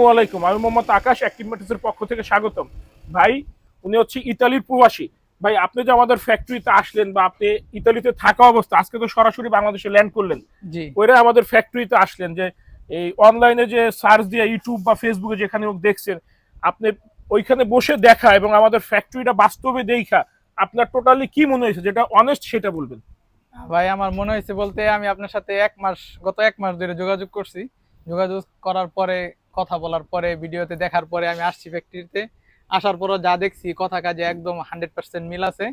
ওয়ালাইকুম, আমি মোহাম্মদ আকাশ অ্যাক্টিভ ম্যাট্রেসের পক্ষ থেকে স্বাগতম। ভাই, উনি হচ্ছে ইতালির প্রবাসী। ভাই, আপনি যে আমাদের ফ্যাক্টরিতে আসলেন বা আপনি ইতালিতে থাকা অবস্থা আজকে তো সরাসরি বাংলাদেশে ল্যান্ড করলেন, জি ওইরা আমাদের ফ্যাক্টরিতে আসলেন যে এই অনলাইনে যে সার্চ দিয়ে ইউটিউব বা ফেসবুকে যেখানে হোক দেখছেন, আপনি ওইখানে বসে দেখা এবং আমাদের ফ্যাক্টরিটা বাস্তবে দেখা আপনার টোটালি কি মনে হয়েছে, যেটা অনেস্ট সেটা বলবেন। ভাই, আমার মনে হয়েছে বলতে আমি আপনার সাথে গত এক মাস ধরে যোগাযোগ করছি। যোগাযোগ করার পরে, কথা বলার পরে, ভিডিওতে দেখার পরে আমি আসছি ফ্যাক্টরিতে। আসার পরও যা দেখছি কথা কাজে একদম 100% মিল আছে।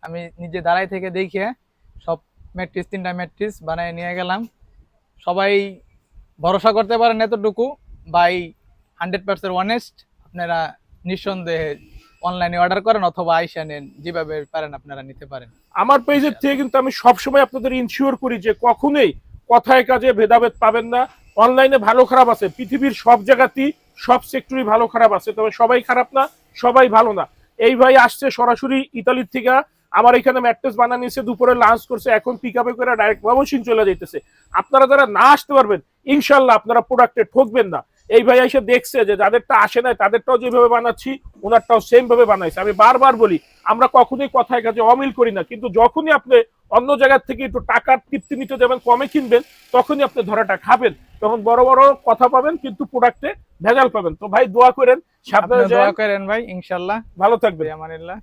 আমি নিজে দাঁড়াই থেকে দেখে সব তিনটা ম্যাট্রিক্স বানিয়ে নিয়ে গেলাম। সবাই ভরসা করতে পারেন এতটুকু ভাই, 100% অনেস্ট। আপনারা নিঃসন্দেহে অনলাইনে অর্ডার করেন অথবা আইসা নেন, যেভাবে পারেন আপনারা নিতে পারেন। আমার পেজের থেকে কিন্তু আমি সবসময় আপনাদের ইনশিওর করি যে কখনোই কথায় কাজে ভেদাভেদ পাবেন না। অনলাইনে ভালো খারাপ আছে, পৃথিবীর সব জায়গাতেই সব সেক্টরই ভালো খারাপ আছে, তবে সবাই খারাপ না, সবাই ভালো না। এই ভাই আসছে সরাসরি ইতালির থেকে, আমার এখানে ম্যাট্রেস বানানো নিয়েছে, দুপুরে লাঞ্চ করছে, এখন পিক আপে করে ডাইরেক্ট ময়মনসিংহ চলে যাইতেছে। আপনারা যারা না আসতে পারবেন, ইনশাল্লাহ আপনারা প্রোডাক্টে ঠকবেন না। এই ভাই এসে দেখছে যে যাদেরটা আসে নাই তাদেরটাও যেভাবে বানাচ্ছি ওনারটাও সেম ভাবে বানাইছে। আমি বারবার বলি, আমরা কখনোই কথায় কাজে অমিল করি না, কিন্তু যখনই আপনি অন্য জায়গার থেকে একটু টাকার তৃপ্তি নিতে যাবেন, কমে কিনবেন, তখনই আপনি ধরাটা খাবেন, তখন বড় বড় কথা পাবেন কিন্তু প্রোডাক্টে ভেজাল পাবেন। তো ভাই দোয়া করেন, সাবধানে আপনারা দোয়া যান, করেন ভাই, ইনশাল্লাহ। ভালো থাকবেন। আমানিল্লাহ।